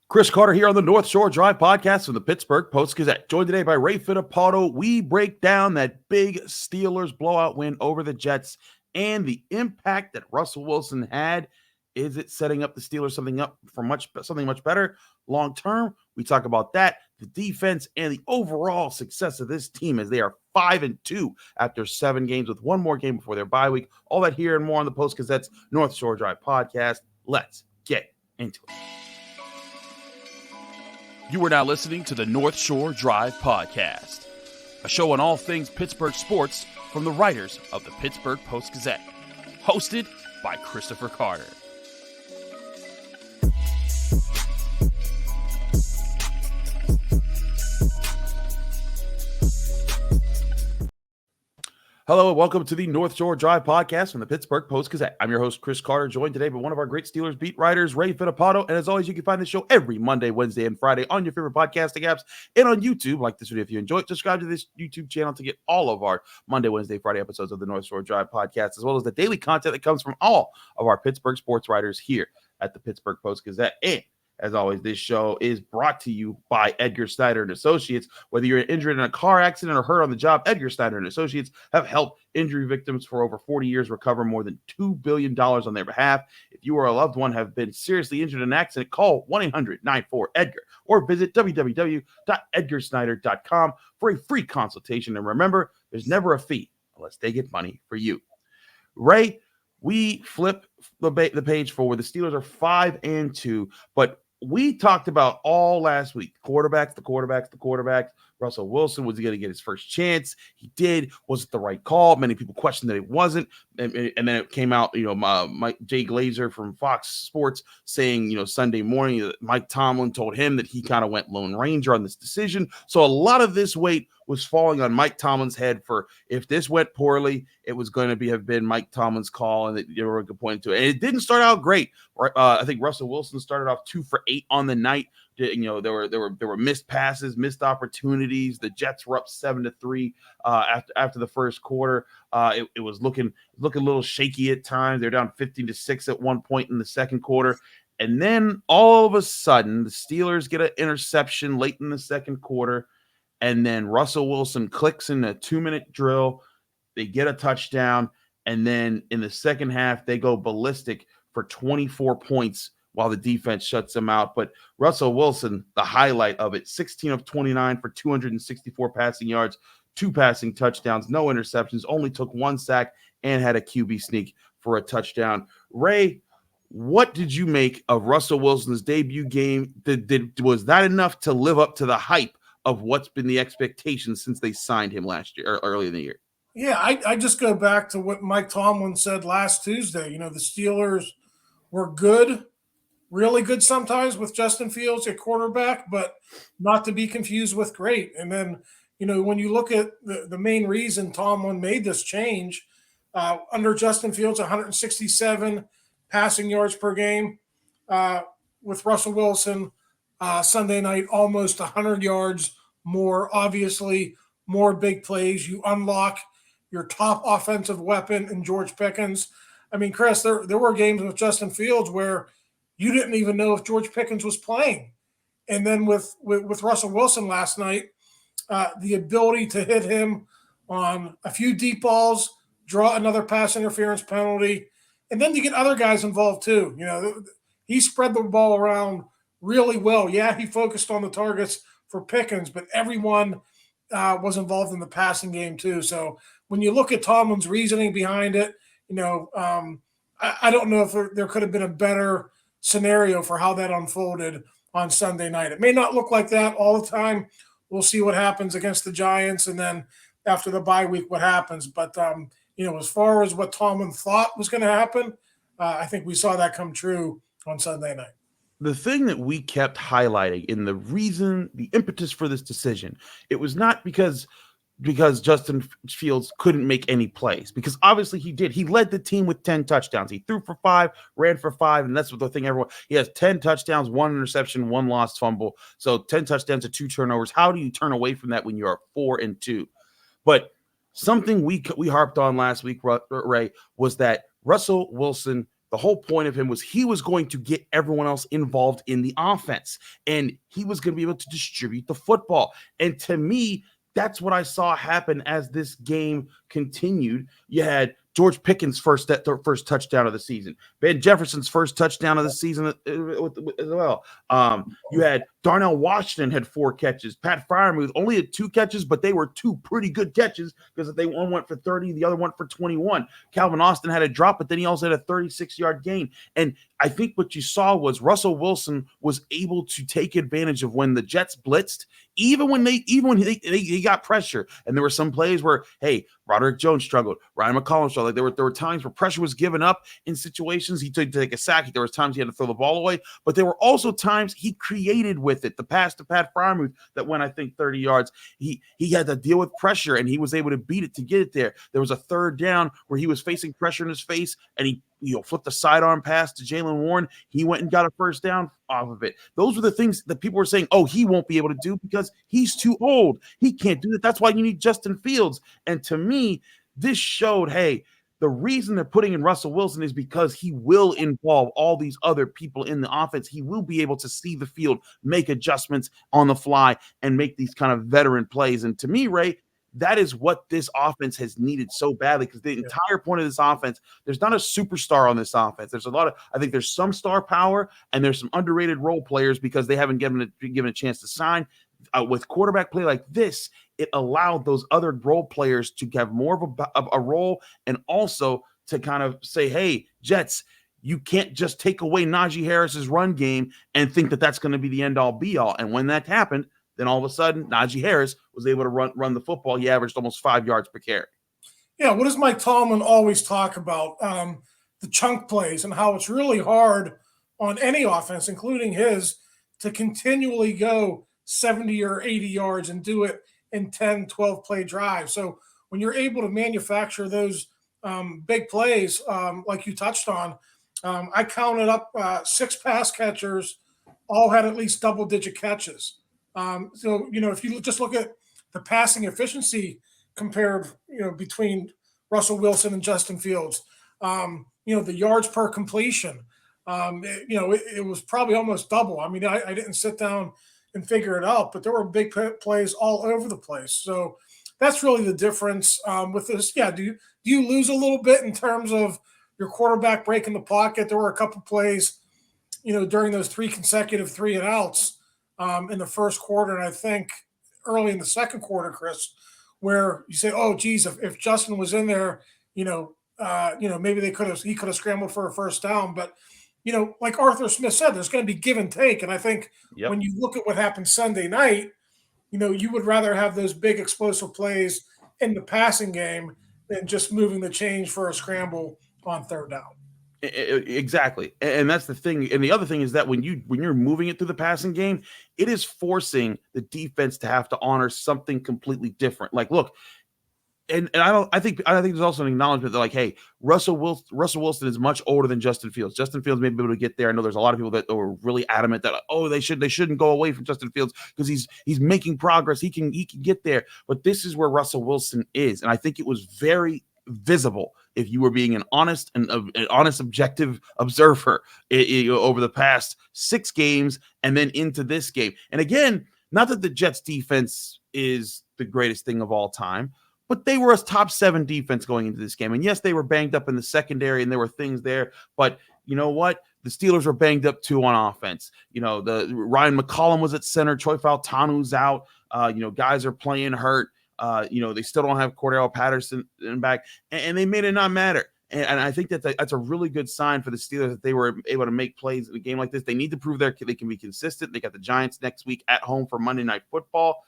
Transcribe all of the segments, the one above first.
Chris Carter here on the North Shore Drive podcast from the Pittsburgh Post-Gazette. Joined today by Ray Fittipaldo. We break down that big Steelers blowout win over the Jets and the impact that Russell Wilson had. Is it setting up the Steelers something much better long term? We talk about that, the defense, and the overall success of this team as they are 5-2 after 7 games with one more game before their bye week. All that here and more on the Post-Gazette's North Shore Drive podcast. Let's get into it. You are now listening to the North Shore Drive podcast, a show on all things Pittsburgh sports from the writers of the Pittsburgh Post-Gazette, hosted by Christopher Carter. Hello and welcome to the North Shore Drive podcast from the Pittsburgh Post-Gazette. I'm your host, Chris Carter, joined today by one of our great Steelers beat writers, Ray Fittipaldo. And as always, you can find the show every Monday, Wednesday, and Friday on your favorite podcasting apps and on YouTube. Like this video if you enjoy it. Subscribe to this YouTube channel to get all of our Monday, Wednesday, Friday episodes of the North Shore Drive podcast, as well as the daily content that comes from all of our Pittsburgh sports writers here at the Pittsburgh Post-Gazette. And as always, this show is brought to you by Edgar Snyder Associates. Whether you're injured in a car accident or hurt on the job, Edgar Snyder Associates have helped injury victims for over 40 years recover more than $2 billion on their behalf. If you or a loved one have been seriously injured in an accident, call 1-800-94-EDGAR or visit www.edgarsnyder.com for a free consultation. And remember, there's never a fee unless they get money for you. Ray, we flip the page forward. The Steelers are 5-2, but we talked about all last week, the quarterbacks. Russell Wilson, was he going to get his first chance? He did. Was it the right call? Many people questioned that it wasn't. And then it came out, Mike Jay Glazer from Fox Sports saying, Sunday morning that Mike Tomlin told him that he kind of went Lone Ranger on this decision. So a lot of this weight was falling on Mike Tomlin's head for if this went poorly, it was going to have been Mike Tomlin's call, and that you were going to point to it. And it didn't start out great. I think Russell Wilson started off 2 for 8 on the night. There were missed passes, missed opportunities. The Jets were up 7-3 after the first quarter. It was looking a little shaky at times. They're down 15-6 at one point in the second quarter. And then all of a sudden, the Steelers get an interception late in the second quarter. And then Russell Wilson clicks in a 2-minute drill. They get a touchdown. And then in the second half, they go ballistic for 24 points while the defense shuts them out. But Russell Wilson, the highlight of it, 16 of 29 for 264 passing yards, 2 passing touchdowns, no interceptions, only took 1 sack and had a QB sneak for a touchdown. Ray, what did you make of Russell Wilson's debut game? Was that enough to live up to the hype of what's been the expectation since they signed him last year or early in the year? Yeah, I just go back to what Mike Tomlin said last Tuesday. The Steelers were good, really good sometimes with Justin Fields at quarterback, but not to be confused with great. And then, when you look at the main reason Tomlin made this change, under Justin Fields, 167 passing yards per game. With Russell Wilson, Sunday night, almost 100 yards more, obviously more big plays. You unlock your top offensive weapon in George Pickens. I mean, Chris, there were games with Justin Fields where you didn't even know if George Pickens was playing. And then with Russell Wilson last night, the ability to hit him on a few deep balls, draw another pass interference penalty, and then to get other guys involved too. He spread the ball around really well. Yeah, he focused on the targets for Pickens, but everyone was involved in the passing game too. So when you look at Tomlin's reasoning behind it, I don't know if there could have been a better scenario for how that unfolded on Sunday night. It may not look like that all the time. We'll see what happens against the Giants, and then after the bye week, what happens. But, as far as what Tomlin thought was going to happen, I think we saw that come true on Sunday night. The thing that we kept highlighting in the impetus for this decision, it was not because Justin Fields couldn't make any plays, because obviously he did. He led the team with 10 touchdowns. He threw for 5, ran for 5, and that's what the thing he has 10 touchdowns, 1 interception, 1 lost fumble. So 10 touchdowns to 2 turnovers. How do you turn away from that when you are 4-2? But something we harped on last week, Ray, was that Russell Wilson the whole point of him was he was going to get everyone else involved in the offense, and he was going to be able to distribute the football. And to me, that's what I saw happen as this game continued. You had George Pickens' first touchdown of the season, Ben Jefferson's first touchdown of the season as well. You had Darnell Washington had 4 catches. Pat Freiermuth only had 2 catches, but they were 2 pretty good catches because one went for 30, the other went for 21. Calvin Austin had a drop, but then he also had a 36-yard gain. And I think what you saw was Russell Wilson was able to take advantage of when the Jets blitzed, even when they got pressure. And there were some plays where, hey, Roderick Jones struggled, Ryan McCollum struggled. Like there were times where pressure was given up in situations. He took to take a sack. There was times he had to throw the ball away, but there were also times he created with it. The pass to Pat Freiermuth that went, I think, 30 yards. He had to deal with pressure, and he was able to beat it to get it there. There was a third down where he was facing pressure in his face, and he flipped the sidearm pass to Jaylen Warren. He went and got a first down off of it. Those were the things that people were saying, oh, he won't be able to do because he's too old. He can't do that. That's why you need Justin Fields. And to me, this showed, hey, the reason they're putting in Russell Wilson is because he will involve all these other people in the offense. He will be able to see the field, make adjustments on the fly, and make these kind of veteran plays. And to me, Ray, that is what this offense has needed so badly, because the entire point of this offense, there's not a superstar on this offense. There's I think there's some star power, and there's some underrated role players because they haven't given a chance to sign. With quarterback play like this, it allowed those other role players to have more of a role, and also to kind of say, hey, Jets, you can't just take away Najee Harris's run game and think that that's going to be the end all be all. And when that happened, then all of a sudden, Najee Harris was able to run the football. He averaged almost 5 yards per carry. Yeah, what does Mike Tomlin always talk about? The chunk plays and how it's really hard on any offense, including his, to continually go 70 or 80 yards and do it in 10, 12-play drives. So when you're able to manufacture those big plays, like you touched on, I counted up 6 pass catchers, all had at least double-digit catches. So, if you just look at the passing efficiency compared, between Russell Wilson and Justin Fields, the yards per completion, it was probably almost double. I mean, I didn't sit down and figure it out, but there were big plays all over the place. So that's really the difference with this. Yeah, do you lose a little bit in terms of your quarterback breaking the pocket? There were a couple plays, during those 3 consecutive 3-and-outs in the first quarter, and I think early in the second quarter, Chris, where you say, "Oh, geez, if Justin was in there, maybe he could have scrambled for a first down." But like Arthur Smith said, there's going to be give and take, and I think when you look at what happened Sunday night, you would rather have those big explosive plays in the passing game than just moving the change for a scramble on third down. Exactly. And that's the thing. And the other thing is that when you're moving it through the passing game, it is forcing the defense to have to honor something completely different. Like, look, and I think there's also an acknowledgement that, like, hey, Russell Wilson is much older than Justin Fields. Justin Fields may be able to get there. I know there's a lot of people that were really adamant that, oh, they shouldn't go away from Justin Fields because he's making progress. He can get there. But this is where Russell Wilson is, and I think it was very visible if you were being an honest objective observer over the past 6 games and then into this game. And again, not that the Jets defense is the greatest thing of all time, but they were a top 7 defense going into this game. And yes, they were banged up in the secondary and there were things there, but you know what? The Steelers were banged up too on offense. The Ryan McCollum was at center, Troy Faltanu's out. Guys are playing hurt. They still don't have Cordell Patterson in back, and they made it not matter. And I think that's a really good sign for the Steelers that they were able to make plays in a game like this. They need to prove they can be consistent. They got the Giants next week at home for Monday Night Football.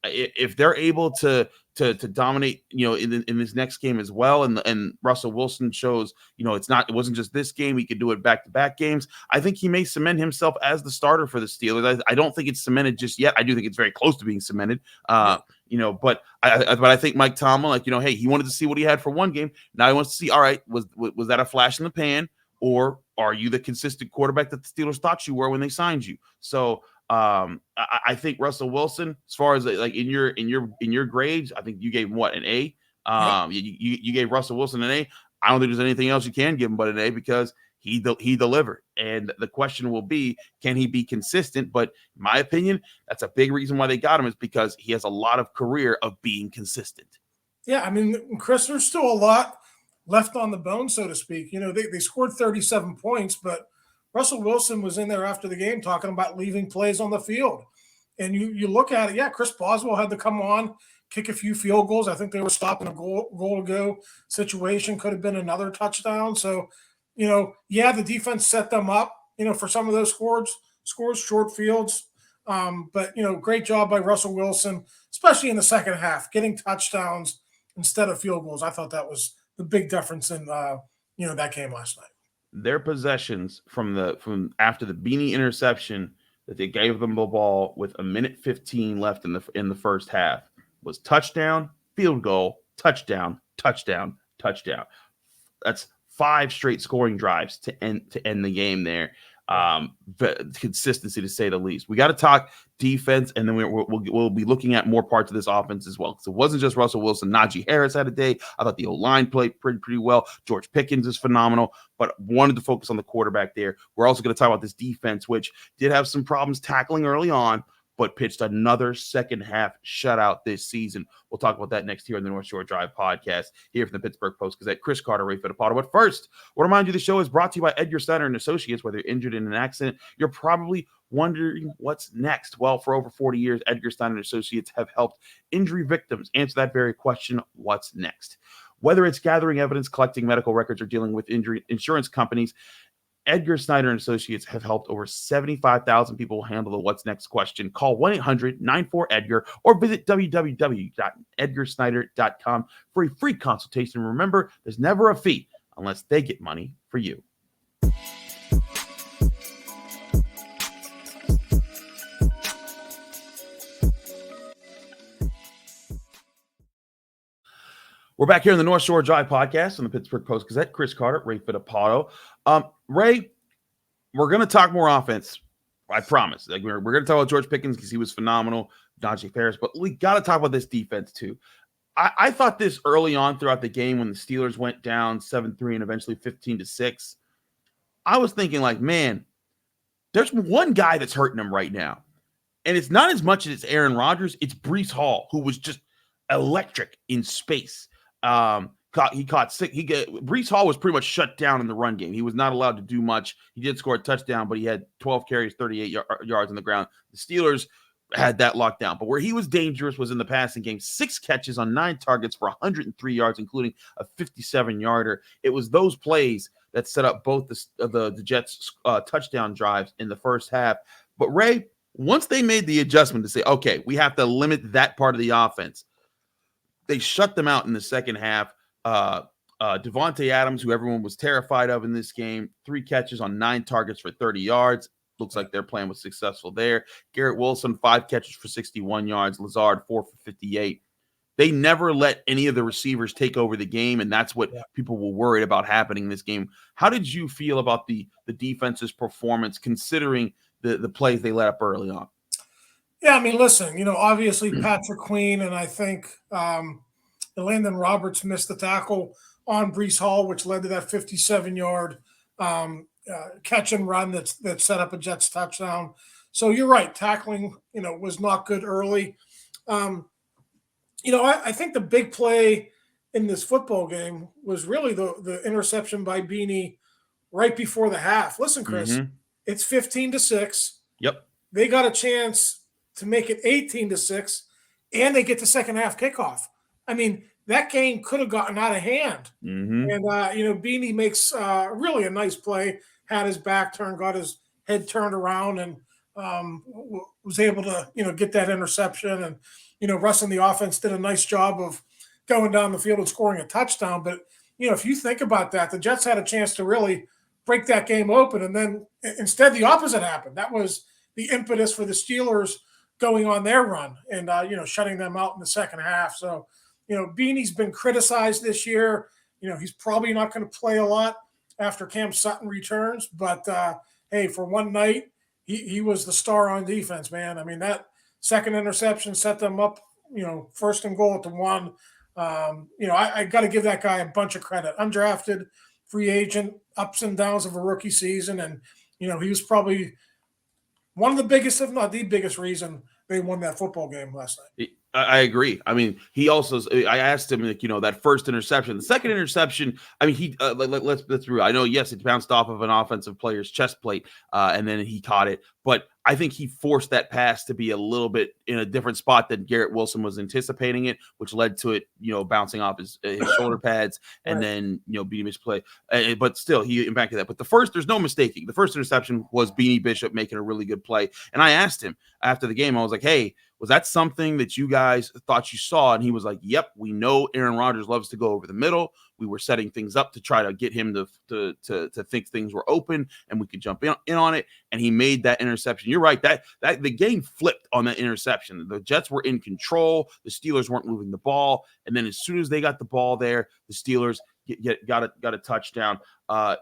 If they're able to dominate, in this next game as well, and Russell Wilson shows, it wasn't just this game. He could do it back-to-back games. I think he may cement himself as the starter for the Steelers. I don't think it's cemented just yet. I do think it's very close to being cemented. But I think Mike Tomlin, hey, he wanted to see what he had for one game. Now he wants to see, all right, was that a flash in the pan, or are you the consistent quarterback that the Steelers thought you were when they signed you? So I think Russell Wilson, as far as like in your grades, I think you gave him what, an A? You gave Russell Wilson an A. I don't think there's anything else you can give him but an A because he delivered. And the question will be, can he be consistent? But in my opinion, that's a big reason why they got him, is because he has a lot of career of being consistent. Yeah, I mean, Chris, there's still a lot left on the bone, so to speak. They scored 37 points, but Russell Wilson was in there after the game talking about leaving plays on the field. And you look at it, yeah, Chris Boswell had to come on, kick a few field goals. I think they were stopping a goal to go situation. Could have been another touchdown. So, yeah, the defense set them up, for some of those scores, short fields. But, great job by Russell Wilson, especially in the second half, getting touchdowns instead of field goals. I thought that was the big difference in, that game last night. Their possessions from after the Beanie interception that they gave them the ball with 1:15 left in the first half was touchdown, field goal, touchdown, touchdown, touchdown. That's 5 straight scoring drives to end the game there. Consistency, to say the least. We got to talk defense, and then we'll be looking at more parts of this offense as well. So it wasn't just Russell Wilson. Najee Harris had a day. I thought the O-line played pretty well. George Pickens is phenomenal, but wanted to focus on the quarterback there. We're also going to talk about this defense, which did have some problems tackling early on, but pitched another second half shutout this season. We'll talk about that next here on the North Shore Drive podcast here from the Pittsburgh Post-Gazette. Chris Carter, Ray Fittipaldo. But first, I want to remind you the show is brought to you by Edgar Snyder Associates. Whether you're injured in an accident, you're probably wondering what's next. Well, for over 40 years, Edgar Snyder Associates have helped injury victims answer that very question, what's next? Whether it's gathering evidence, collecting medical records, or dealing with injury insurance companies, Edgar Snyder Associates have helped over 75,000 people handle the what's next question. Call 1-800-94-EDGAR or visit www.edgarsnyder.com for a free consultation. Remember, there's never a fee unless they get money for you. We're back here in the North Shore Drive podcast on the Pittsburgh Post-Gazette. Chris Carter, Ray Fittipaldo. Ray, we're going to talk more offense. I promise. Like we're going to talk about George Pickens because he was phenomenal, Najee Harris, but we got to talk about this defense too. I thought this early on throughout the game when the Steelers went down 7-3 and eventually 15-6. I was thinking like, man, there's one guy that's hurting them right now. And it's not as much as it's Aaron Rodgers. It's Breece Hall, who was just electric in space. Breece Hall was pretty much shut down in the run game. He was not allowed to do much. He did score a touchdown, but he had 12 carries, 38 yards on the ground. The Steelers had that locked down. But where he was dangerous was in the passing game. 6 catches on 9 targets for 103 yards, including a 57-yarder. It was those plays that set up both the Jets' touchdown drives in the first half. But Ray, once they made the adjustment to say, okay, we have to limit that part of the offense, they shut them out in the second half. Devontae Adams, who everyone was terrified of in this game, 3 catches on 9 targets for 30 yards. Looks like their plan was successful there. Garrett Wilson, 5 catches for 61 yards. Lazard, 4 for 58. They never let any of the receivers take over the game, and that's what people were worried about happening in this game. How did you feel about the defense's performance, considering the plays they let up early on? Yeah, I mean, listen, obviously Patrick Queen and I think Landon Roberts missed the tackle on Breece Hall, which led to that 57-yard catch and run that set up a Jets touchdown. So you're right, tackling, was not good early. I think the big play in this football game was really the interception by Beanie right before the half. Listen, Chris, it's 15-6. Yep. They got a chance to make it 18-6, and they get the second half kickoff. I mean, that game could have gotten out of hand. And, Beanie makes really a nice play, had his back turned, got his head turned around, and was able to, get that interception. And, Russ and the offense did a nice job of going down the field and scoring a touchdown. But, if you think about that, the Jets had a chance to really break that game open. And then instead the opposite happened. That was the impetus for the Steelers going on their run and, shutting them out in the second half. So, Beanie's been criticized this year. He's probably not going to play a lot after Cam Sutton returns. But, hey, for one night, he was the star on defense, man. I mean, that second interception set them up, first and goal at the 1. I got to give that guy a bunch of credit. Undrafted, free agent, ups and downs of a rookie season. And, he was probably one of the biggest, if not the biggest reason they won that football game last night. I agree. I mean, he also, I asked him, that first interception, the second interception, I mean, let's be real. I know, yes, it bounced off of an offensive player's chest plate, and then he caught it. But I think he forced that pass to be a little bit in a different spot than Garrett Wilson was anticipating it, which led to it, bouncing off his shoulder pads and then, Beanie Bishop play. But still, he impacted that. But there's no mistaking. The first interception was Beanie Bishop making a really good play. And I asked him after the game, I was like, hey, was that something that you guys thought you saw? And he was like, yep, we know Aaron Rodgers loves to go over the middle. We were setting things up to try to get him to think things were open and we could jump in on it. And he made that interception. You're right. That the game flipped on that interception. The Jets were in control. The Steelers weren't moving the ball. And then as soon as they got the ball there, the Steelers got a touchdown. The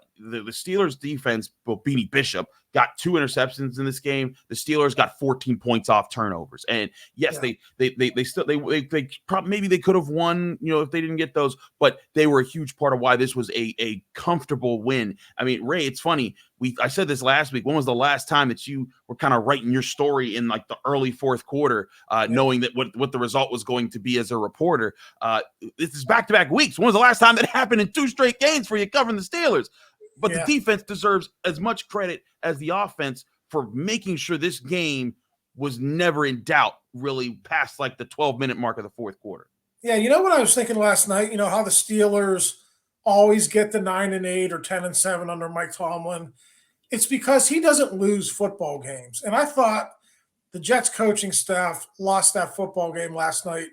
Steelers defense, Beanie Bishop, got 2 interceptions in this game. The Steelers got 14 points off turnovers. And yes, they probably maybe they could have won, if they didn't get those, but they were a huge part of why this was a comfortable win. I mean, Ray, it's funny. I said this last week. When was the last time that you were kind of writing your story in like the early fourth quarter, knowing that what the result was going to be as a reporter? This is back-to-back weeks. When was the last time that happened in 2 straight games for you covering the Steelers? But the defense deserves as much credit as the offense for making sure this game was never in doubt, really past like the 12-minute mark of the fourth quarter. Yeah, you know what I was thinking last night? How the Steelers always get the 9-8 or 10-7 under Mike Tomlin. It's because he doesn't lose football games. And I thought the Jets coaching staff lost that football game last night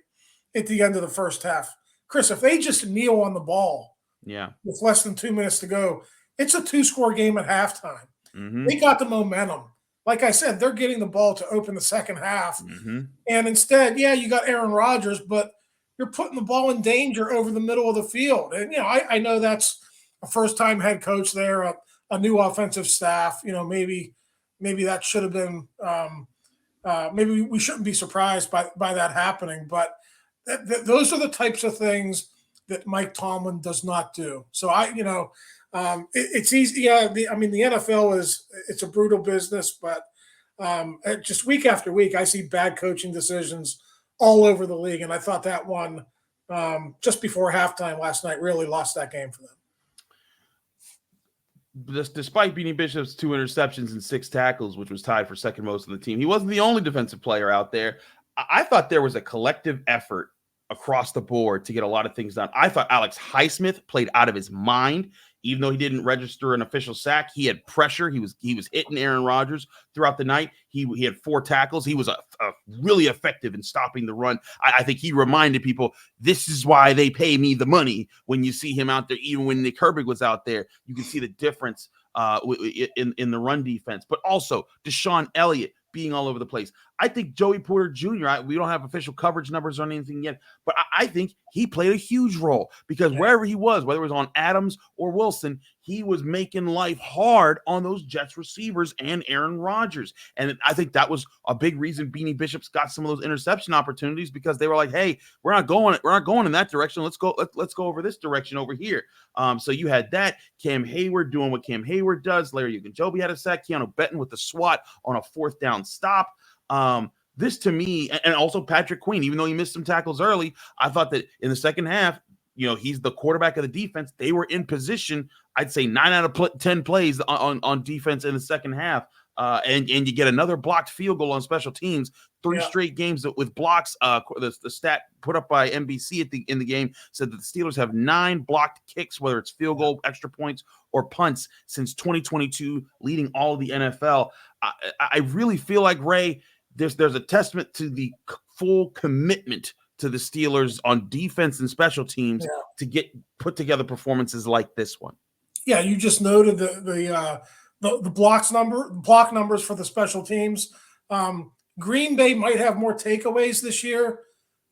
at the end of the first half. Chris, if they just kneel on the ball with less than 2 minutes to go, it's a 2-score game at halftime. Mm-hmm. They got the momentum. Like I said, they're getting the ball to open the second half. Mm-hmm. And instead, you got Aaron Rodgers, but you're putting the ball in danger over the middle of the field. And, I know that's a first-time head coach there, a new offensive staff. Maybe that should have been maybe we shouldn't be surprised by that happening. But those are the types of things that Mike Tomlin does not do. So, it's easy. The NFL it's a brutal business, but just week after week, I see bad coaching decisions all over the league. And I thought that one just before halftime last night really lost that game for them. Despite Beanie Bishop's 2 interceptions and 6 tackles, which was tied for second most on the team, he wasn't the only defensive player out there. I thought there was a collective effort across the board to get a lot of things done. I thought Alex Highsmith played out of his mind. Even though he didn't register an official sack, he had pressure. He was hitting Aaron Rodgers throughout the night. He had 4 tackles. He was a really effective in stopping the run. I think he reminded people, this is why they pay me the money. When you see him out there, even when Nick Herbig was out there, you can see the difference in the run defense. But also Deshaun Elliott being all over the place. I think Joey Porter Jr., we don't have official coverage numbers or anything yet, but I think he played a huge role because wherever he was, whether it was on Adams or Wilson, he was making life hard on those Jets receivers and Aaron Rodgers. And I think that was a big reason Beanie Bishop's got some of those interception opportunities, because they were like, hey, we're not going in that direction. Let's go over this direction over here. So you had that. Cam Hayward doing what Cam Hayward does. Larry Ogunjobi had a sack. Keanu Benton with the swat on a 4th down stop. This to me, and also Patrick Queen, even though he missed some tackles early, I thought that in the second half, he's the quarterback of the defense. They were in position. I'd say 9 out of 10 plays on defense in the second half. And you get another blocked field goal on special teams, 3 straight games with blocks. The stat put up by NBC in the game said that the Steelers have 9 blocked kicks, whether it's field goal, extra points, or punts since 2022, leading all of the NFL. I really feel like, Ray, there's a testament to the full commitment to the Steelers on defense and special teams to put together performances like this one. Yeah, you just noted the block numbers for the special teams. Green Bay might have more takeaways this year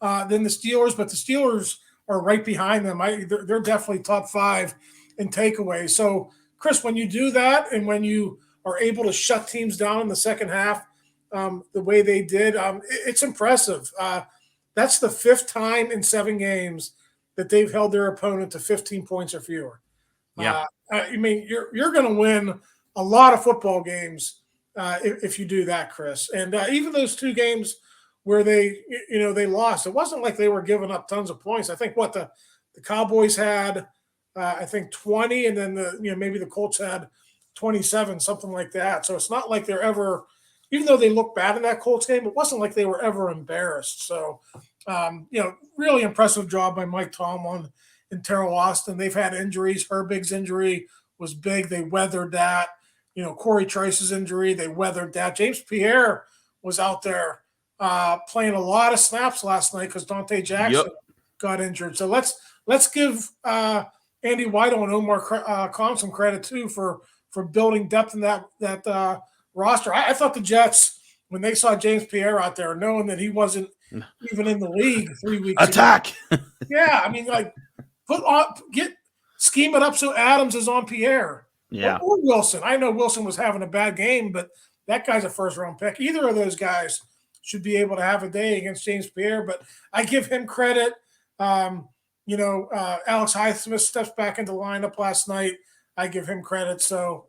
than the Steelers, but the Steelers are right behind them. They're definitely top 5 in takeaways. So, Chris, when you do that and when you are able to shut teams down in the second half the way they did, it's impressive. That's the 5th time in 7 games that they've held their opponent to 15 points or fewer. Yeah. I mean, you're going to win a lot of football games if you do that, Chris. And even those 2 games where they lost, it wasn't like they were giving up tons of points. I think the Cowboys had, I think 20, and then maybe the Colts had 27, something like that. So it's not like they're ever, even though they look bad in that Colts game, it wasn't like they were ever embarrassed. So, really impressive job by Mike Tomlin and Terrell Austin. They've had injuries. Herbig's injury was big. They weathered that. Corey Trice's injury, they weathered that. James Pierre was out there playing a lot of snaps last night because Dante Jackson got injured. So let's give Andy Weidel and Omar Khan some credit too for building depth in that roster. I thought the Jets, when they saw James Pierre out there, knowing that he wasn't even in the league 3 weeks attack. Yeah, I mean, like scheme it up so Adams is on Pierre. Yeah. Or Wilson. I know Wilson was having a bad game, but that guy's a first-round pick. Either of those guys should be able to have a day against James Pierre, but I give him credit. Alex Highsmith steps back into the lineup last night. I give him credit. So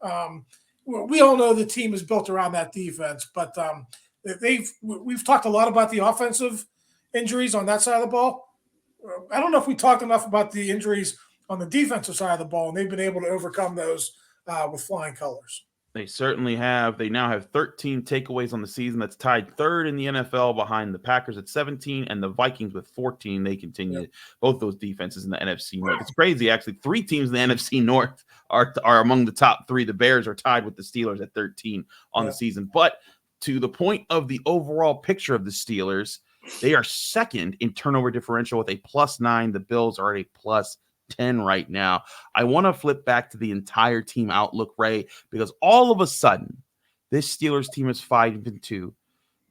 we all know the team is built around that defense, but we've talked a lot about the offensive injuries on that side of the ball. I don't know if we talked enough about the injuries on the defensive side of the ball, and they've been able to overcome those with flying colors. They certainly have. They now have 13 takeaways on the season. That's tied 3rd in the NFL behind the Packers at 17 and the Vikings with 14. They continue both those defenses in the NFC North. It's crazy, actually. 3 teams in the NFC North are among the top 3. The Bears are tied with the Steelers at 13 on the season. But to the point of the overall picture of the Steelers, they are 2nd in turnover differential with a +9. The Bills are at a +10 right now. I want to flip back to the entire team outlook, Ray, because all of a sudden, this Steelers team is 5-2.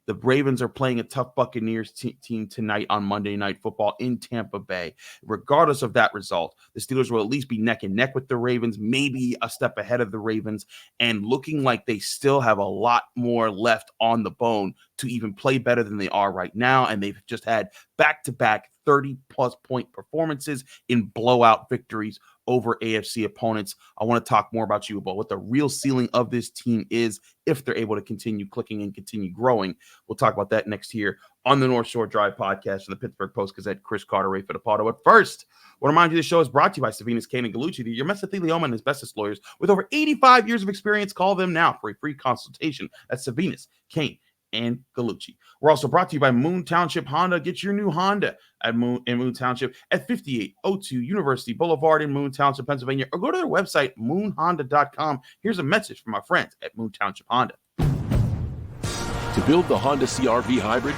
The Ravens are playing a tough Buccaneers team tonight on Monday Night Football in Tampa Bay. Regardless of that result, the Steelers will at least be neck and neck with the Ravens, maybe a step ahead of the Ravens, and looking like they still have a lot more left on the bone to even play better than they are right now. And they've just had back-to-back 30-plus point performances in blowout victories over AFC opponents. I want to talk more about what the real ceiling of this team is if they're able to continue clicking and continue growing. We'll talk about that next here on the North Shore Drive podcast from the Pittsburgh Post-Gazette. Chris Carter, Ray Fittipaldo. But first, I want to remind you this show is brought to you by Savinas, Kane, and Gallucci, your mesothelioma and asbestos lawyers with over 85 years of experience. Call them now for a free consultation. That's Savinas, Kane, and Gallucci. We're also brought to you by Moon Township Honda. Get your new Honda at Moon Township at 5802 University Boulevard in Moon Township, Pennsylvania, or go to their website, moonhonda.com. Here's a message from my friends at Moon Township Honda. To build the Honda CR-V Hybrid,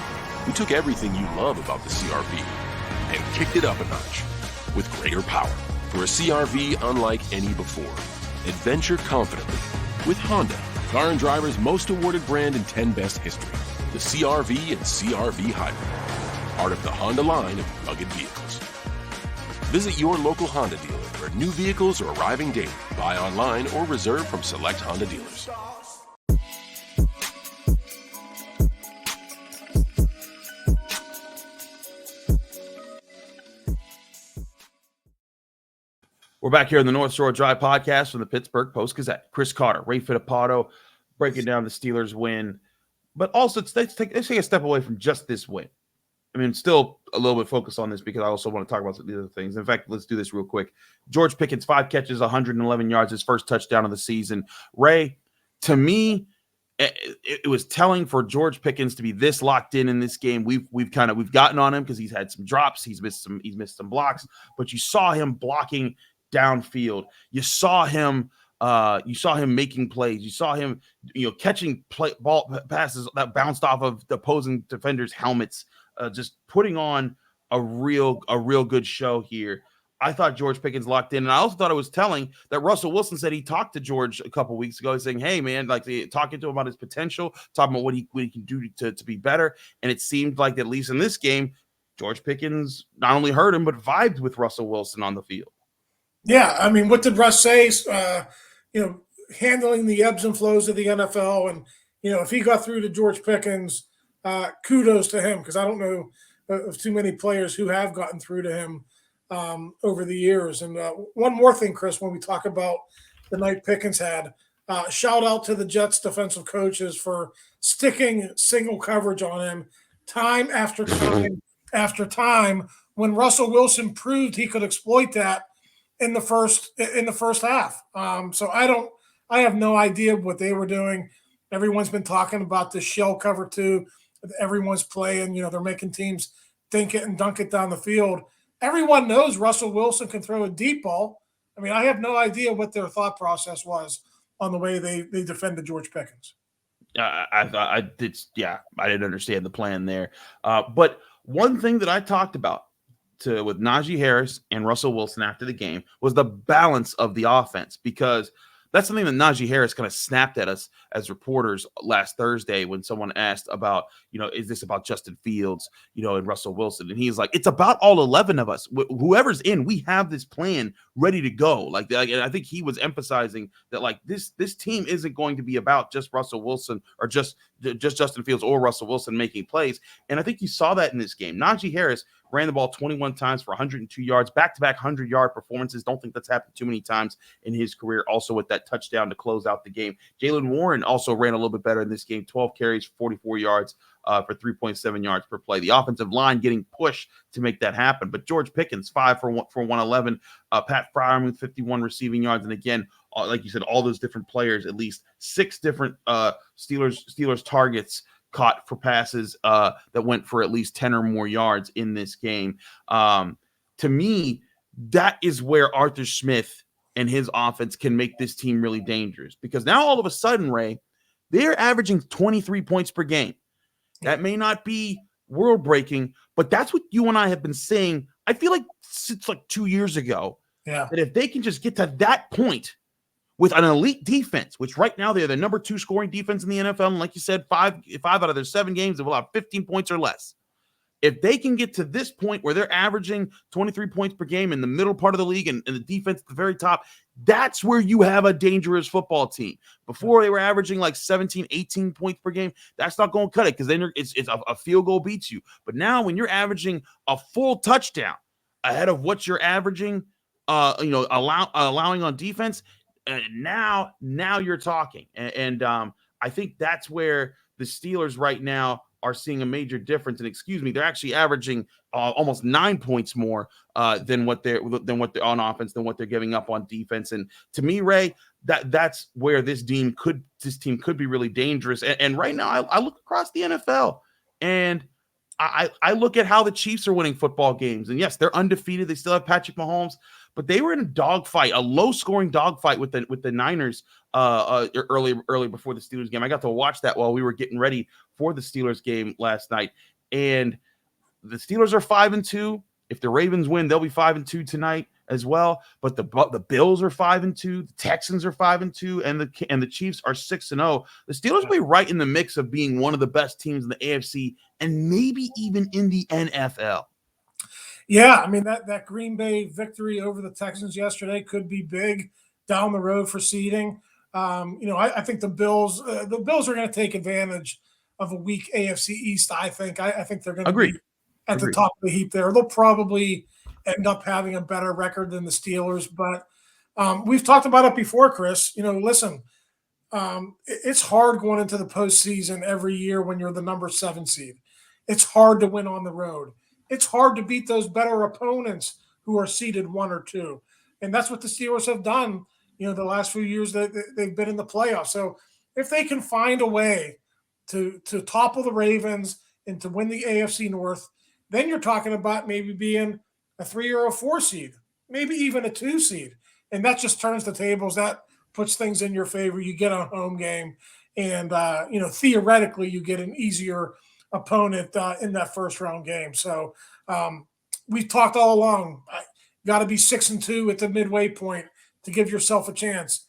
we took everything you love about the CR-V and kicked it up a notch with greater power for a CR-V unlike any before. Adventure confidently with Honda, Car and Driver's most awarded brand in 10 Best history. The CR-V and CR-V Hybrid, part of the Honda line of rugged vehicles. Visit your local Honda dealer where new vehicles are arriving daily. Buy online or reserve from select Honda dealers. We're back here in the North Shore Drive podcast from the Pittsburgh Post-Gazette. Chris Carter, Ray Fittipaldo, breaking down the Steelers win. But also, let's take a step away from just this win. I mean, still a little bit focused on this because I also want to talk about the other things. In fact, let's do this real quick. George Pickens, 5 catches, 111 yards, his first touchdown of the season. Ray, to me, it was telling for George Pickens to be this locked in this game. We've gotten on him because he's had some drops, he's missed some blocks, but you saw him blocking downfield. You saw him making plays. You saw him, catching ball passes that bounced off of the opposing defenders' helmets. Just putting on a real good show here. I thought George Pickens locked in, and I also thought it was telling that Russell Wilson said he talked to George a couple weeks ago, saying, "Hey, man, talking to him about his potential, talking about what he can do to be better." And it seemed like at least in this game, George Pickens not only heard him but vibed with Russell Wilson on the field. Yeah, I mean, what did Russ say? Handling the ebbs and flows of the NFL, and if he got through to George Pickens, kudos to him, because I don't know of too many players who have gotten through to him over the years. And one more thing, Chris, when we talk about the night Pickens had, shout out to the Jets defensive coaches for sticking single coverage on him time after time after time when Russell Wilson proved he could exploit that in the first half. So I have no idea what they were doing. Everyone's been talking about the shell cover too. Everyone's playing, they're making teams think it and dunk it down the field. Everyone knows Russell Wilson can throw a deep ball. I mean, I have no idea what their thought process was on the way they defended George Pickens. I didn't understand the plan there. But one thing that I talked about with Najee Harris and Russell Wilson after the game was the balance of the offense, because that's something that Najee Harris kind of snapped at us as reporters last Thursday when someone asked about, is this about Justin Fields, and Russell Wilson? And he's like, it's about all 11 of us. Whoever's in, we have this plan ready to go. And I think he was emphasizing that this team isn't going to be about just Russell Wilson or just Justin Fields or Russell Wilson making plays. And I think you saw that in this game. Najee Harris ran the ball 21 times for 102 yards, back-to-back 100-yard performances. Don't think that's happened too many times in his career. Also with that touchdown to close out the game. Jaylen Warren also ran a little bit better in this game, 12 carries, 44 yards for 3.7 yards per play. The offensive line getting pushed to make that happen. But George Pickens, 5 for 111. Pat Freiermuth, 51 receiving yards. And again, like you said, all those different players, at least 6 different Steelers targets caught for passes that went for at least 10 or more yards in this game. To me, that is where Arthur Smith and his offense can make this team really dangerous, because now all of a sudden, Ray, they're averaging 23 points per game. That may not be world breaking, but that's what you and I have been saying. I feel like since 2 years ago, that if they can just get to that point with an elite defense, which right now they're the number 2 scoring defense in the NFL. And like you said, five out of their 7 games have allowed 15 points or less. If they can get to this point where they're averaging 23 points per game in the middle part of the league and the defense at the very top, that's where you have a dangerous football team. Before they were averaging 17, 18 points per game, that's not going to cut it, because then it's a field goal beats you. But now when you're averaging a full touchdown ahead of what you're averaging, allowing on defense, now you're talking. And I think that's where the Steelers right now are seeing a major difference. And they're actually averaging almost 9 points more than what they're on offense, than what they're giving up on defense. And to me, Ray, that's where this team could be really dangerous. And right now, I look across the NFL and I look at how the Chiefs are winning football games. And yes, they're undefeated. They still have Patrick Mahomes, but they were in a dogfight, a low-scoring dogfight with the Niners early before the Steelers game. I got to watch that while we were getting ready for the Steelers game last night. And the Steelers are 5-2. If the Ravens win, they'll be 5-2 tonight as well. But the Bills are 5-2, the Texans are 5-2, and the Chiefs are 6-0. The Steelers will be right in the mix of being one of the best teams in the AFC and maybe even in the NFL. Yeah, I mean, that Green Bay victory over the Texans yesterday could be big down the road for seeding. I think the Bills are going to take advantage of a weak AFC East. I think they're going to be at the top of the heap there. They'll probably end up having a better record than the Steelers, but we've talked about it before, Chris. Listen, it's hard going into the postseason every year when you're the number 7 seed. It's hard to win on the road. It's hard to beat those better opponents who are seeded 1 or 2. And that's what the Steelers have done, the last few years that they've been in the playoffs. So if they can find a way to topple the Ravens and to win the AFC North, then you're talking about maybe being a 3 or a 4 seed, maybe even a 2 seed. And that just turns the tables. That puts things in your favor. You get a home game, and, theoretically you get an easier opponent in that first round game. So we've talked all along, got to be 6-2 at the midway point to give yourself a chance.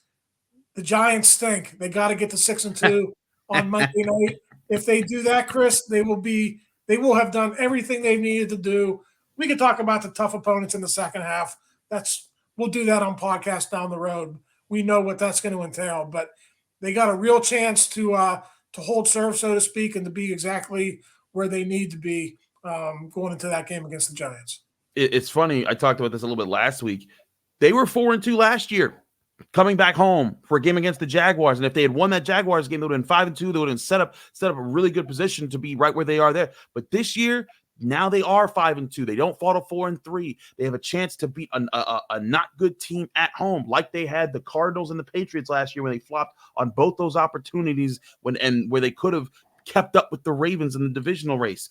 The Giants stink. They got to get to 6-2 on Monday night. If they do that, Chris, they will have done everything they needed to do. We can talk about the tough opponents in the second half. We'll do that on podcast down the road. We know what that's going to entail, but they got a real chance to hold serve, so to speak, and to be exactly where they need to be going into that game against the Giants. it's funny. I talked about this a little bit last week. They were 4-2 last year, coming back home for a game against the Jaguars. And if they had won that Jaguars game, they would have been 5-2. They would have set up a really good position to be right where they are there. But this year, now they are 5-2. They don't fall to 4-3. They have a chance to beat a not good team at home, like they had the Cardinals and the Patriots last year when they flopped on both those opportunities where they could have kept up with the Ravens in the divisional race.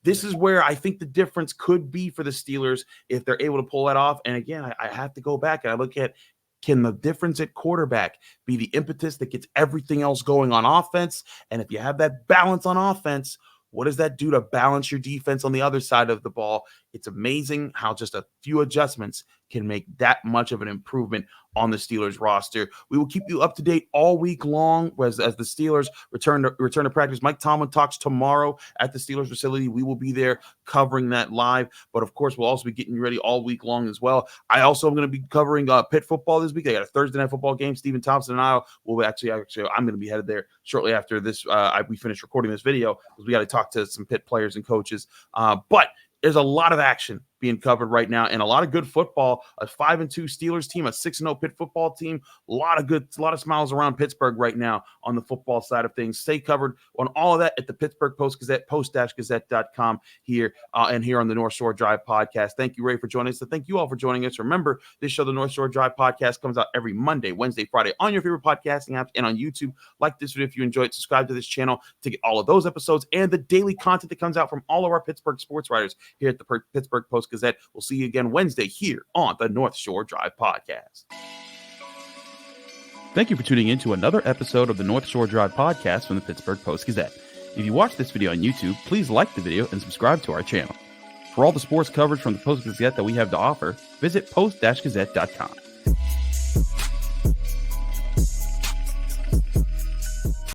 This is where I think the difference could be for the Steelers if they're able to pull that off. And again, I have to go back and I look at, can the difference at quarterback be the impetus that gets everything else going on offense? And if you have that balance on offense, what does that do to balance your defense on the other side of the ball? It's amazing how just a few adjustments can make that much of an improvement on the Steelers roster. We will keep you up to date all week long as the Steelers return to practice. Mike Tomlin talks tomorrow at the Steelers facility. We will be there covering that live, but of course, we'll also be getting you ready all week long as well. I also am going to be covering Pitt football this week. They got a Thursday night football game. Stephen Thompson and I will actually I'm going to be headed there shortly after this. We finish recording this video because we got to talk to some Pitt players and coaches. But there's a lot of action being covered right now and a lot of good football. A 5-2 Steelers team, a 6-0 Pitt football team. A lot of smiles around Pittsburgh right now on the football side of things. Stay covered on all of that at the Pittsburgh Post-Gazette, post-gazette.com here and here on the North Shore Drive podcast. Thank you, Ray, for joining us. So thank you all for joining us. Remember, this show, the North Shore Drive podcast, comes out every Monday, Wednesday, Friday on your favorite podcasting apps and on YouTube. Like this video if you enjoyed. Subscribe to this channel to get all of those episodes and the daily content that comes out from all of our Pittsburgh sports writers here at the Pittsburgh Post-Gazette. We'll see you again Wednesday here on the North Shore Drive podcast. Thank you for tuning in to another episode of the North Shore Drive podcast from the Pittsburgh Post-Gazette. If you watch this video on YouTube, please like the video and subscribe to our channel. For all the sports coverage from the Post-Gazette that we have to offer, visit post-gazette.com.